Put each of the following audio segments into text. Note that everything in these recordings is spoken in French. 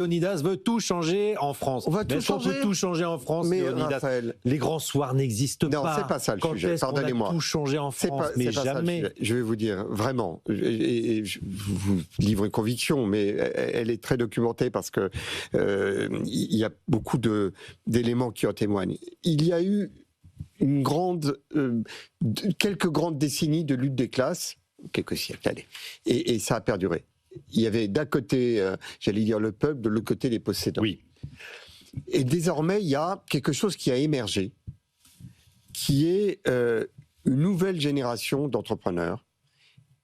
Léonidas veut tout changer en France. On va tout changer. On peut tout changer en France, mais Léonidas. Raphaël, les grands soirs n'existent pas. Non, c'est pas ça le Quand sujet. Pardonnez-moi. On a tout changé en France, mais jamais. Je vais vous dire vraiment, et je vous livre une conviction, mais elle est très documentée parce que il y a beaucoup d'éléments qui en témoignent. Il y a eu quelques grandes décennies de lutte des classes, quelques siècles, allez, et ça a perduré. Il y avait d'un côté, j'allais dire le peuple, de l'autre côté les possédants. Oui. Et désormais, il y a quelque chose qui a émergé, qui est une nouvelle génération d'entrepreneurs,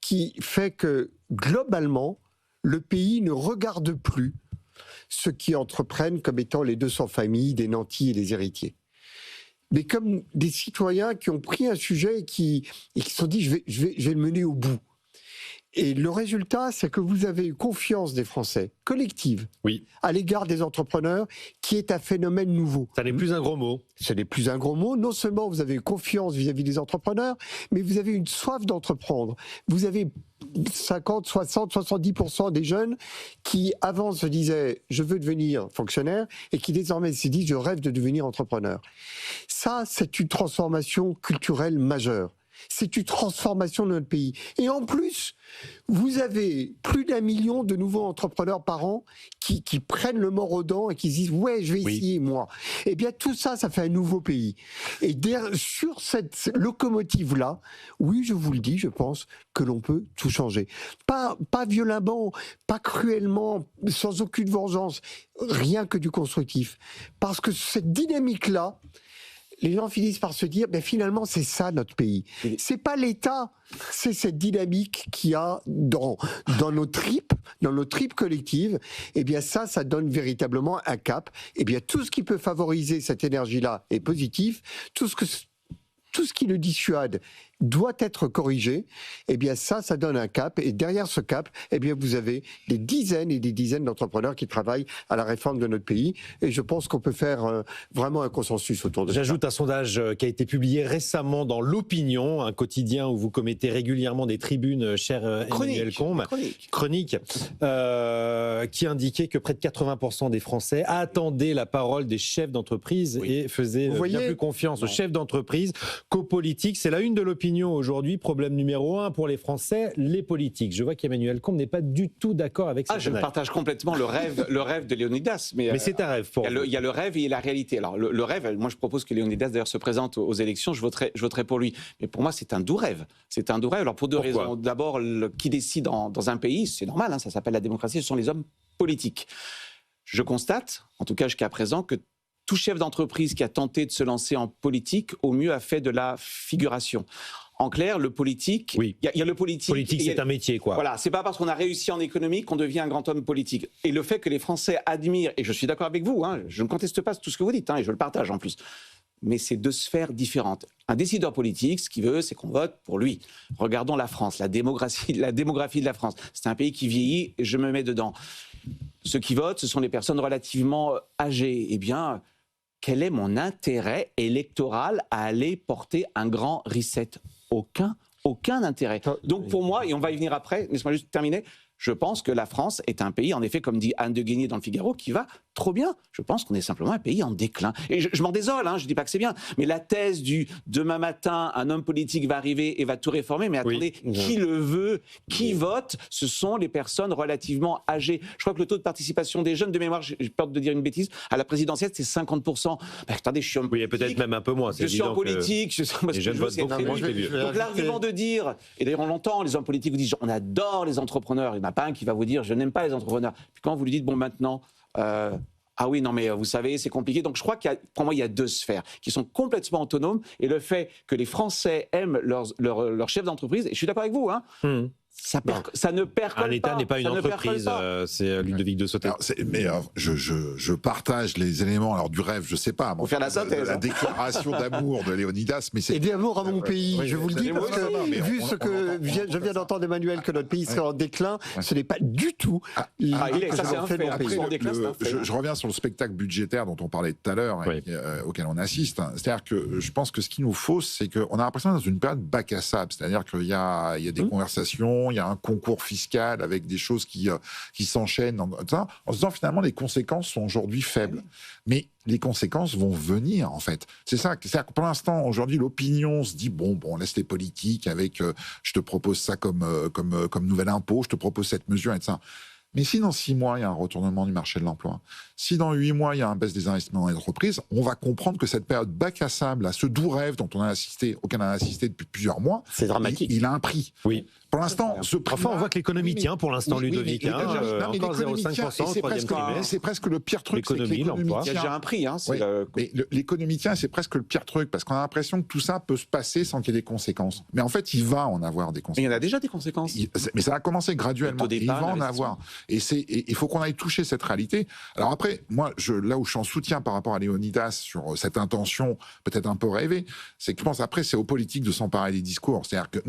qui fait que, globalement, le pays ne regarde plus ceux qui entreprennent comme étant les 200 familles, des nantis et des héritiers. Mais comme des citoyens qui ont pris un sujet et qui se sont dit je vais le mener au bout. Et le résultat, c'est que vous avez eu confiance des Français, collective, à l'égard des entrepreneurs, qui est un phénomène nouveau. Ça n'est plus un gros mot. Ce n'est plus un gros mot. Non seulement vous avez eu confiance vis-à-vis des entrepreneurs, mais vous avez une soif d'entreprendre. Vous avez 50, 60, 70% des jeunes qui, avant, se disaient « je veux devenir fonctionnaire » et qui, désormais, se disent « je rêve de devenir entrepreneur ». Ça, c'est une transformation culturelle majeure. C'est une transformation de notre pays. Et en plus, vous avez plus d'1 million de nouveaux entrepreneurs par an qui prennent le mort aux dents et qui se disent « ouais, je vais essayer, moi ». Eh bien, tout ça, ça fait un nouveau pays. Et sur cette locomotive-là, oui, je vous le dis, je pense que l'on peut tout changer. Pas violemment, pas cruellement, sans aucune vengeance, rien que du constructif. Parce que cette dynamique-là, les gens finissent par se dire, ben finalement, c'est ça notre pays. C'est pas l'État, c'est cette dynamique qu'il y a dans nos tripes collectives. Eh bien, ça donne véritablement un cap. Eh bien, tout ce qui peut favoriser cette énergie-là est positif. Tout ce qui le dissuade doit être corrigé. Eh bien, ça donne un cap. Et derrière ce cap, eh bien, vous avez des dizaines et des dizaines d'entrepreneurs qui travaillent à la réforme de notre pays. Et je pense qu'on peut faire vraiment un consensus autour de ça. J'ajoute un sondage qui a été publié récemment dans L'Opinion, un quotidien où vous commettez régulièrement des tribunes, cher Emmanuel Combe. Chronique. Qui indiquait que près de 80% des Français attendaient la parole des chefs d'entreprise et faisaient bien plus confiance aux chefs d'entreprise qu'aux politiques. C'est la une de L'Opinion aujourd'hui. Problème numéro 1 pour les Français, les politiques. Je vois qu'Emmanuel Combe n'est pas du tout d'accord avec ça. Je partage complètement le rêve de Léonidas. Mais c'est un rêve pour vous. Il y a le rêve et il y a la réalité. Alors le rêve, moi je propose que Léonidas d'ailleurs se présente aux élections, je voterai pour lui. Mais pour moi c'est un doux rêve. C'est un doux rêve. Alors pour deux raisons. D'abord, qui décide dans un pays, c'est normal, ça s'appelle la démocratie, ce sont les hommes politiques. Je constate, en tout cas jusqu'à présent, que tout chef d'entreprise qui a tenté de se lancer en politique, au mieux a fait de la figuration. En clair, le politique, il y a le politique. Politique, c'est un métier, quoi. Voilà, c'est pas parce qu'on a réussi en économie qu'on devient un grand homme politique. Et le fait que les Français admirent, et je suis d'accord avec vous, je ne conteste pas tout ce que vous dites, et je le partage en plus, mais c'est deux sphères différentes. Un décideur politique, ce qu'il veut, c'est qu'on vote pour lui. Regardons la France, la démographie de la France. C'est un pays qui vieillit, et je me mets dedans. Ceux qui votent, ce sont les personnes relativement âgées. Eh bien, quel est mon intérêt électoral à aller porter un grand reset ? Aucun intérêt. Donc pour moi, et on va y venir après, laisse-moi juste terminer, je pense que la France est un pays, en effet, comme dit Anne de Guigné dans le Figaro, qui va trop bien. Je pense qu'on est simplement un pays en déclin. Et je m'en désole, je ne dis pas que c'est bien, mais la thèse du demain matin, un homme politique va arriver et va tout réformer, mais attendez, qui le veut, qui vote, ce sont les personnes relativement âgées. Je crois que le taux de participation des jeunes, de mémoire, j'ai peur de dire une bêtise, à la présidentielle, c'est 50%. Attendez, je suis homme politique. Oui, peut-être même un peu moins. Je suis en politique. Les jeunes votent beaucoup moins que les vieux. Donc l'argument de dire, et d'ailleurs on l'entend, les hommes politiques vous disent, on adore les entrepreneurs, il n'y en a pas un qui va vous dire, je n'aime pas les entrepreneurs. Puis quand vous lui dites, bon maintenant... ah oui, non, mais vous savez, c'est compliqué. Donc je crois pour moi, il y a deux sphères qui sont complètement autonomes. Et le fait que les Français aiment leur chef d'entreprise, et je suis d'accord avec vous, ça ne perd pas. Un État n'est pas une entreprise, c'est Ludovic de Sauté. Je partage les éléments du rêve, je sais pas. Pour faire la synthèse. La déclaration d'amour de Léonidas, mais c'est... Et d'amour à mon pays, je vous le dis, parce que vu ce que je viens d'entendre, Emmanuel, que notre pays serait en déclin, ce n'est pas du tout ça c'est un fait. Je reviens sur le spectacle budgétaire dont on parlait tout à l'heure, auquel on assiste. C'est-à-dire que je pense que ce qu'il nous faut, c'est qu'on a l'impression d'être dans une période bac à sable. C'est-à-dire qu'il y a des conversations, bon, il y a un concours fiscal avec des choses qui s'enchaînent, en se disant finalement les conséquences sont aujourd'hui faibles. Mais les conséquences vont venir, en fait. C'est ça. C'est-à-dire que pour l'instant, aujourd'hui, l'opinion se dit, bon, on laisse les politiques avec, je te propose ça comme nouvel impôt, je te propose cette mesure, et ça. Mais si dans 6 mois, il y a un retournement du marché de l'emploi, si dans 8 mois, il y a un baisse des investissements dans les entreprises, on va comprendre que cette période bac à sable, à ce doux rêve dont auquel on a assisté depuis plusieurs mois, c'est dramatique. Il a un prix. Oui. Pour l'instant, ce prix. Enfin, on voit que l'économie tient pour l'instant, Ludovic. Encore 0,5% au troisième trimestre. C'est presque le pire truc. L'économie, l'emploi. Il y a déjà un prix. Mais l'économie tient, c'est presque le pire truc, parce qu'on a l'impression que tout ça peut se passer sans qu'il y ait des conséquences. Mais en fait, il va en avoir des conséquences. Mais il y en a déjà des conséquences. Mais ça va commencer graduellement. Il va en avoir. Et il faut qu'on aille toucher cette réalité. Alors après, moi, là où je suis en soutien par rapport à Léonidas sur cette intention peut-être un peu rêvée, c'est que je pense après, c'est aux politiques de s'emparer des discours. C'est-à-dire que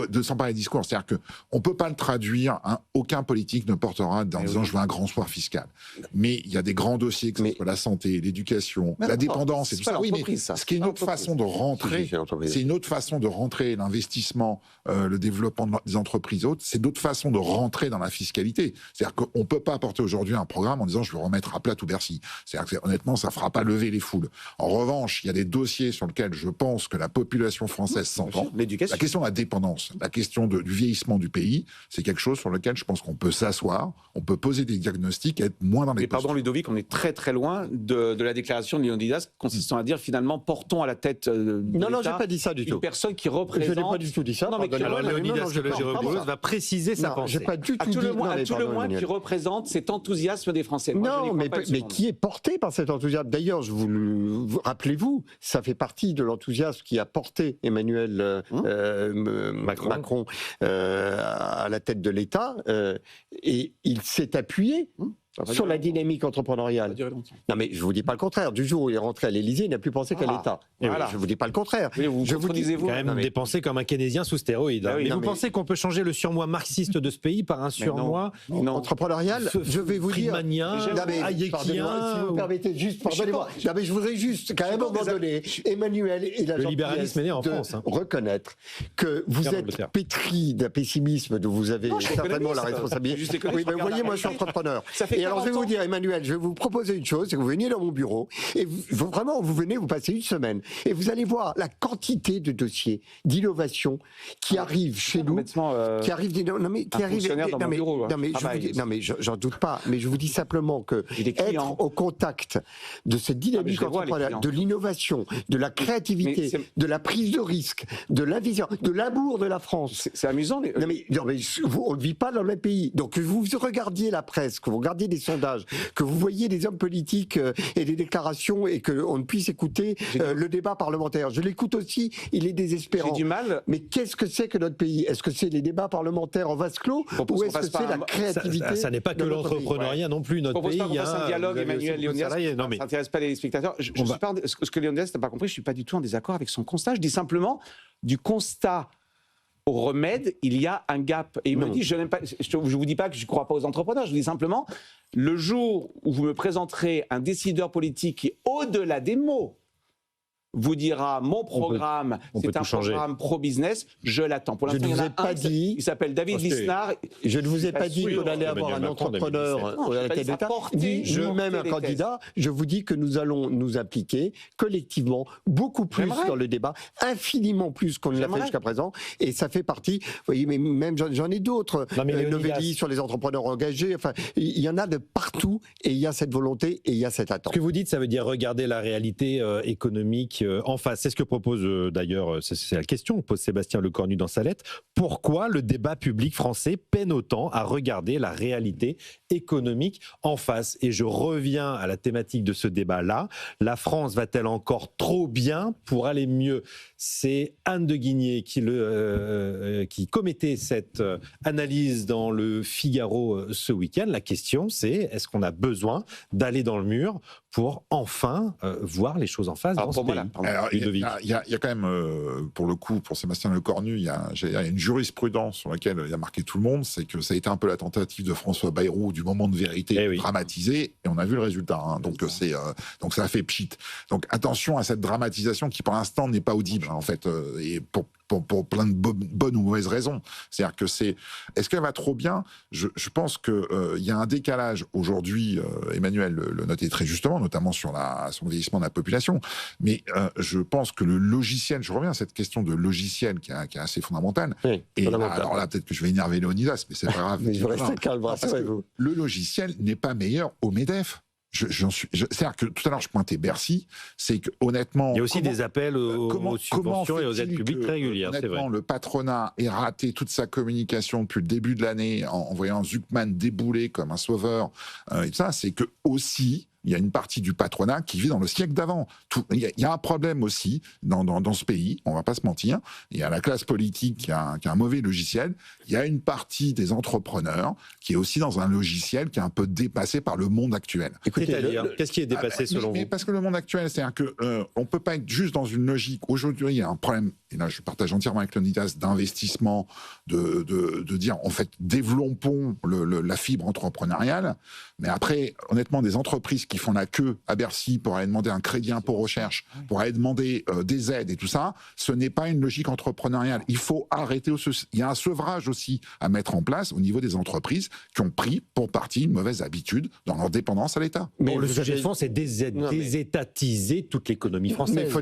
de s'emparer des discours, c'est-à-dire que on peut pas le traduire. Aucun politique ne portera en disant je veux un grand soir fiscal. Mais il y a des grands dossiers, que ce soit la santé, l'éducation, la dépendance et tout ça. Oui, mais ce qui est une autre façon de rentrer, c'est une autre façon de rentrer l'investissement, le développement des entreprises autres. C'est d'autres façons de rentrer dans la fiscalité. C'est-à-dire qu'on peut pas apporter aujourd'hui un programme en disant je vais remettre à plat tout Bercy. C'est-à-dire que honnêtement, ça fera pas lever les foules. En revanche, il y a des dossiers sur lesquels je pense que la population française s'entend. L'éducation. La question de la dépendance, la question du vieillissement du pays, c'est quelque chose sur lequel je pense qu'on peut s'asseoir, on peut poser des diagnostics et être moins dans les... Mais pardon Ludovic, on est très très loin de la déclaration de Léonidas consistant à dire finalement portons à la tête de l'État. Non, j'ai pas dit ça du tout. Une personne qui représente... Je n'ai pas du tout dit ça. Alors Léonidas Kalogeropoulos va préciser sa pensée. J'ai pas du tout dit ça. À tout le moins qui représente cet enthousiasme des Français. Non, mais qui est porté par cet enthousiasme. D'ailleurs, rappelez-vous, ça fait partie de l'enthousiasme qui a porté Emmanuel Macron à la tête de l'État, et il s'est appuyé sur la dynamique entrepreneuriale. Non, mais je ne vous dis pas le contraire. Du jour où il est rentré à l'Élysée, il n'a plus pensé qu'à l'État. Voilà. Je ne vous dis pas le contraire. Je vous dis quand même dépensé comme un keynésien sous stéroïdes. Mais vous pensez qu'on peut changer le surmoi marxiste de ce pays par un surmoi entrepreneurial? Je vais vous dire... Si vous permettez juste... Pardonnez-moi. Je voudrais juste, quand même, à un moment donné, Emmanuel et la le libéralisme est né en France. Reconnaître que vous êtes pétri d'un pessimisme dont vous avez certainement la responsabilité. Oui, mais vous voyez, moi, je suis entrepreneur. Et alors, je vais vous dire, Emmanuel, je vais vous proposer une chose, c'est que vous veniez dans mon bureau, et vraiment, vous venez, vous passez une semaine, et vous allez voir la quantité de dossiers d'innovation qui arrivent chez nous, qui arrivent, j'en doute pas, mais je vous dis simplement que être au contact de cette dynamique entrepreneuriale, de l'innovation, de la créativité, de la prise de risque, de la vision, de l'amour de la France. C'est amusant. On ne vit pas dans le même pays. Donc, que vous regardiez la presse, que vous regardiez des sondages, que vous voyez des hommes politiques et des déclarations et qu'on ne puisse écouter le débat parlementaire. Je l'écoute aussi, il est désespérant. J'ai du mal. Mais qu'est-ce que c'est que notre pays? Est-ce que c'est les débats parlementaires en vase clos ou est-ce que c'est la créativité? Ça n'est pas que l'entrepreneuriat non plus. Notre pays, il y a un dialogue, Emmanuel Léonidas. Ça n'intéresse pas les spectateurs. Ce que Léonidas n'a pas compris, je ne suis pas du tout en désaccord avec son constat. Je dis simplement, du constat au remède, il y a un gap. Et il me dit, je ne vous dis pas que je ne crois pas aux entrepreneurs, je vous dis simplement, le jour où vous me présenterez un décideur politique qui, au-delà des mots, vous dira mon programme, c'est un programme pro-business, je l'attends. Pour l'instant, je ne vous ai pas dit. Il s'appelle David Lisnard. Je ne vous ai pas dit qu'on allait avoir un entrepreneur à la tête d'État, ni même un candidat. Je vous dis que nous allons nous impliquer collectivement beaucoup plus dans le débat, infiniment plus qu'on ne l'a fait jusqu'à présent. Et ça fait partie, vous voyez, mais même j'en ai d'autres. Novelli sur les entrepreneurs engagés. Enfin, il y en a de partout et il y a cette volonté et il y a cette attente. Ce que vous dites, ça veut dire regarder la réalité économique en face. C'est ce que propose d'ailleurs, c'est la question que pose Sébastien Lecornu dans sa lettre. Pourquoi le débat public français peine autant à regarder la réalité économique en face? Et je reviens à la thématique de ce débat-là. La France va-t-elle encore trop bien pour aller mieux? C'est Anne de Guigné qui commettait cette analyse dans le Figaro ce week-end. La question, c'est est-ce qu'on a besoin d'aller dans le mur pour enfin voir les choses en face dans ce pays? Alors, il y a quand même, pour le coup, pour Sébastien Lecornu, il y a une jurisprudence sur laquelle il y a marqué tout le monde, c'est que ça a été un peu la tentative de François Bayrou du moment de vérité dramatisé, et on a vu le résultat. Donc ça a fait pchit. Donc attention à cette dramatisation qui, pour l'instant, n'est pas audible, en fait. Et pour plein de bonnes ou mauvaises raisons. C'est-à-dire que est-ce qu'elle va trop bien ? Je pense que il y a un décalage aujourd'hui. Emmanuel le notait très justement, notamment sur le vieillissement de la population. Mais je pense que le logiciel, je reviens à cette question de logiciel qui est assez fondamentale. Oui, et alors là, peut-être que je vais énerver Léonidas, mais c'est pas grave. Mais je reste calme, rassurez-vous. Le logiciel n'est pas meilleur au MEDEF. C'est-à-dire que tout à l'heure je pointais Bercy, c'est que honnêtement, il y a aussi des appels aux subventions et aux aides publiques très régulières. C'est vrai. Le patronat ait raté toute sa communication depuis le début de l'année en voyant Zuckman débouler comme un sauveur. Et ça, c'est que aussi. Il y a une partie du patronat qui vit dans le siècle d'avant. Il y a un problème aussi dans ce pays, on va pas se mentir. Il y a la classe politique qui a un mauvais logiciel. Il y a une partie des entrepreneurs qui est aussi dans un logiciel qui est un peu dépassé par le monde actuel. Écoutez, qu'est-ce qui est dépassé selon vous ? Parce que le monde actuel, c'est-à-dire que on peut pas être juste dans une logique. Aujourd'hui, il y a un problème, et là je partage entièrement avec Léonidas, d'investissement, de dire en fait développons la fibre entrepreneuriale. Mais après, honnêtement, des entreprises qui font la queue à Bercy pour aller demander un crédit impôt recherche, pour aller demander des aides et tout ça, ce n'est pas une logique entrepreneuriale. Il faut arrêter. Il y a un sevrage aussi à mettre en place au niveau des entreprises qui ont pris pour partie une mauvaise habitude dans leur dépendance à l'État. Mais le sujet de fond, c'est désétatiser toute l'économie française. Mais il faut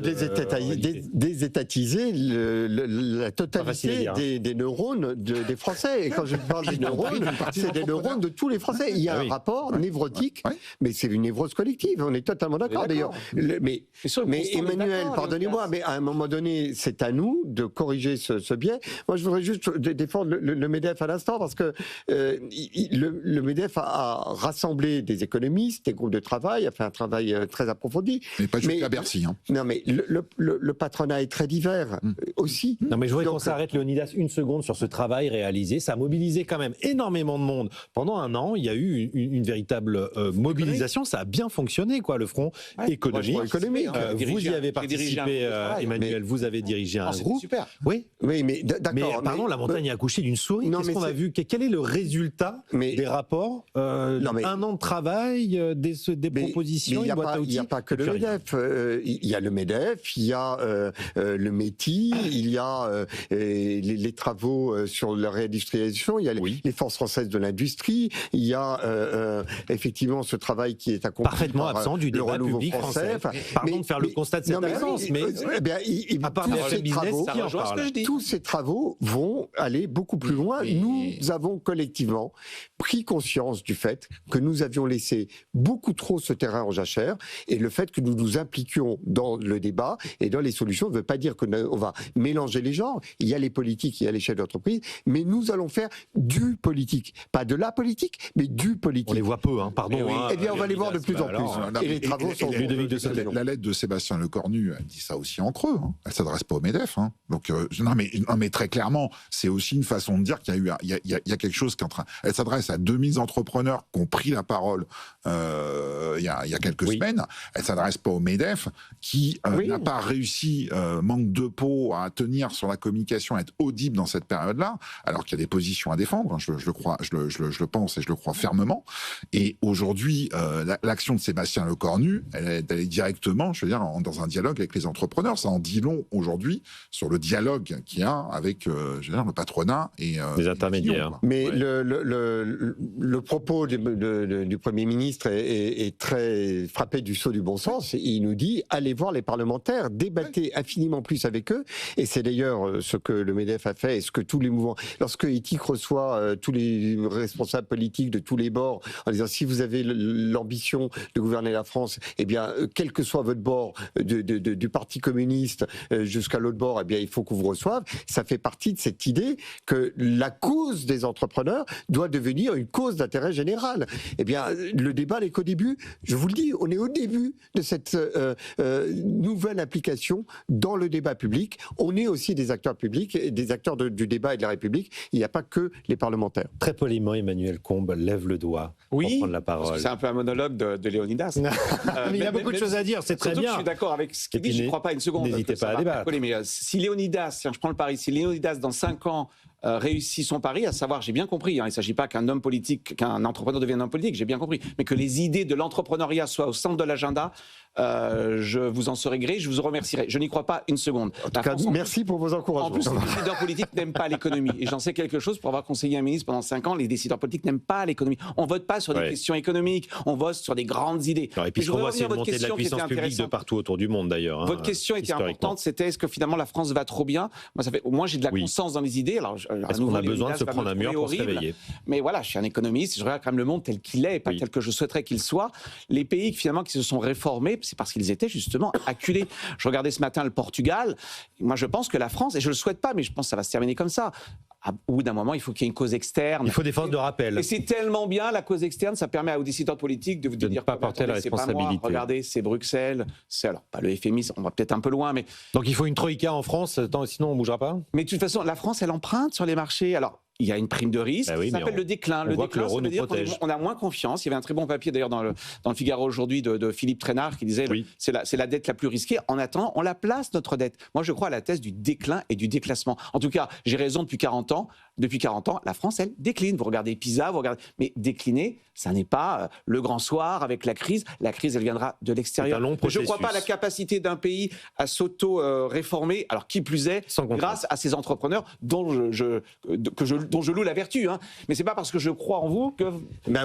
désétatiser la totalité des neurones des Français. Et quand je parle des neurones, c'est des neurones de tous les Français. Il y a un rapport névrotique, mais c'est une névrose collective. On est totalement d'accord d'ailleurs. Mais Emmanuel, pardonnez-moi, mais à un moment donné, c'est à nous de corriger ce biais. Moi, je voudrais juste défendre le MEDEF à l'instant parce que le MEDEF a rassemblé des économistes, des groupes de travail, a fait un travail très approfondi. Mais pas juste à Bercy. Hein. Non, mais le patronat est très divers aussi. Non, mais je voudrais qu'on s'arrête, Léonidas, une seconde sur ce travail réalisé. Ça a mobilisé quand même énormément de monde. Pendant un an, il y a eu une véritable mobilisation. Ça a bien fonctionné, quoi, le front économique. Vous y avez participé, Emmanuel, vous avez dirigé un groupe. Super. Oui, mais d'accord. Pardon, la montagne a accouché d'une souris. Qu'est-ce qu'on a vu ? Quel est le résultat des rapports un an de travail, des propositions, une boîte à outils ? Il n'y a pas que le MEDEF. Il y a le MEDEF, il y a le METI, il y a les travaux sur la réindustrialisation, il y a les forces françaises de l'industrie, il y a effectivement ce travail qui est accompli parfaitement absent du débat public français. Pardon de faire le constat de cette absence, mais à part le business, ça rejoint ce que je dis. Tous ces travaux vont aller beaucoup plus loin. Nous avons collectivement pris conscience du fait que nous avions laissé beaucoup trop ce terrain en jachère, et le fait que nous nous impliquions dans le débat et dans les solutions ne veut pas dire qu'on va mélanger les genres. Il y a les politiques, il y a les chefs d'entreprise, mais nous allons faire du politique. Pas de la politique, mais du politique. On les voit peu, hein, pardon. Eh bien, on va les voir de plus en plus. Et les travaux sont... La lettre de Sébastien Lecornu, elle dit ça aussi en creux. Hein. Elle ne s'adresse pas au MEDEF. Hein. Donc, non, mais très clairement, c'est aussi une façon de dire qu'il y a quelque chose qui est en train... Elle s'adresse à 2000 entrepreneurs qui ont pris la parole il y a quelques semaines. Elle ne s'adresse pas au MEDEF qui n'a pas réussi, manque de peau, à tenir sur la communication, à être audible dans cette période-là, alors qu'il y a des positions à défendre. Hein, je le pense et je le crois fermement. Et aujourd'hui, l'action de Sébastien Lecornu, elle est directement, je veux dire, dans un dialogue avec les entrepreneurs. Ça en dit long aujourd'hui sur le dialogue qu'il y a avec je veux dire, le patronat et les intermédiaires. Mais le propos du Premier ministre est très frappé du sceau du bon sens. Il nous dit, allez voir les parlementaires, débattez infiniment plus avec eux. Et c'est d'ailleurs ce que le MEDEF a fait et ce que tous les mouvements... Lorsque Éthique reçoit tous les responsables politiques de tous les bords en disant, si vous avez l'ambition de gouverner la France, eh bien, quel que soit votre bord, du Parti communiste jusqu'à l'autre bord, eh bien, il faut qu'on vous reçoive. Ça fait partie de cette idée que la cause des entrepreneurs doit devenir une cause d'intérêt général. Eh bien, le débat n'est qu'au début. Je vous le dis, on est au début de cette nouvelle application dans le débat public. On est aussi des acteurs publics, des acteurs du débat et de la République. Il n'y a pas que les parlementaires. Très poliment, Emmanuel Combes lève le doigt pour prendre la parole. C'est un peu un monologue de Léonidas. Mais il y a beaucoup de choses à dire, c'est très bien. Je suis d'accord avec ce qu'il dit, je ne crois pas une seconde. N'hésitez pas à débattre. Mais si Léonidas, je prends le pari, si Léonidas, dans 5 ans, réussit son pari, à savoir, j'ai bien compris, il ne s'agit pas qu'un homme politique, qu'un entrepreneur devienne un homme politique, j'ai bien compris, mais que les idées de l'entrepreneuriat soient au centre de l'agenda, je vous en serai gré, je vous en remercierai. Je n'y crois pas une seconde. En tout cas, merci pour vos encouragements. En plus, les décideurs politiques n'aiment pas l'économie. Et j'en sais quelque chose pour avoir conseillé un ministre pendant 5 ans, les décideurs politiques n'aiment pas l'économie. On ne vote pas sur des questions économiques, on vote sur des grandes idées. Et puis ce qu'on voit, c'est une montée de la puissance publique de partout autour du monde d'ailleurs. Votre question était importante, c'était est-ce que finalement la France va trop bien? Moi j'ai de la conscience dans les idées. Est-ce qu'on a besoin de se prendre un mur pour se réveiller? Mais voilà, je suis un économiste, je regarde quand même le monde tel qu'il est, et pas tel que je souhaiterais qu'il soit. Les pays finalement qui se sont réformés, c'est parce qu'ils étaient justement acculés. Je regardais ce matin le Portugal. Moi je pense que la France, et je le souhaite pas, mais je pense que ça va se terminer comme ça. Au bout d'un moment, il faut qu'il y ait une cause externe. Il faut des forces de rappel. Et c'est tellement bien, la cause externe, ça permet aux décideurs politiques de vous dire ne pas porter la responsabilité. Pas moi, regardez, c'est Bruxelles, c'est alors pas le FMI, on va peut-être un peu loin, mais... Donc il faut une troïka en France, sinon on ne bougera pas? Mais de toute façon, la France, elle emprunte sur les marchés. Alors, il y a une prime de risque, ça s'appelle le déclin. Le déclin, ça veut dire qu'on a moins confiance. Il y avait un très bon papier d'ailleurs dans le Figaro aujourd'hui de Philippe Trainard qui disait c'est la dette la plus risquée. En attendant, on la place, notre dette. Moi, je crois à la thèse du déclin et du déclassement. En tout cas, j'ai raison depuis 40 ans. Depuis 40 ans, la France, elle décline. Vous regardez PISA, vous regardez... Mais décliner, ça n'est pas le grand soir avec la crise. La crise, elle viendra de l'extérieur. Je ne crois pas à la capacité d'un pays à s'auto-réformer, alors qui plus est, grâce à ces entrepreneurs dont je loue la vertu. Mais ce n'est pas parce que je crois en vous que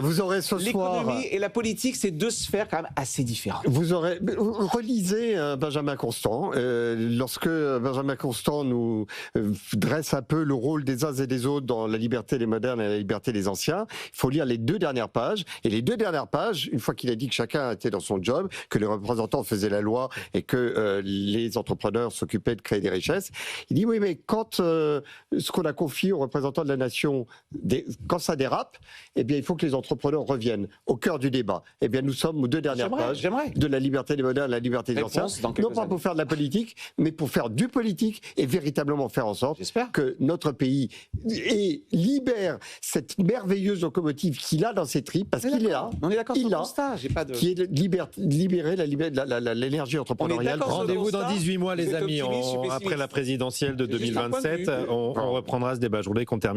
vous aurez ce soir... L'économie et la politique, c'est deux sphères quand même assez différentes. Relisez Benjamin Constant. Lorsque Benjamin Constant nous dresse un peu le rôle des uns et des autres dans la liberté des modernes et la liberté des anciens, il faut lire les 2 dernières pages. Et les 2 dernières pages, une fois qu'il a dit que chacun était dans son job, que les représentants faisaient la loi et que les entrepreneurs s'occupaient de créer des richesses, il dit oui, mais quand ce qu'on a confié aux représentants de la nation, quand ça dérape, eh bien, il faut que les entrepreneurs reviennent au cœur du débat. Eh bien, nous sommes aux 2 dernières pages de la liberté des modernes et la liberté des anciens. Non pas pour faire de la politique, mais pour faire du politique et véritablement faire en sorte que notre pays libère cette merveilleuse locomotive qu'il a dans ses tripes, parce qu'il est là. On est d'accord sur le constat. Qui est libérer l'énergie entrepreneuriale. Rendez-vous dans 18 mois, les amis, après la présidentielle de 2027. On reprendra ce débat. Je voudrais qu'on termine.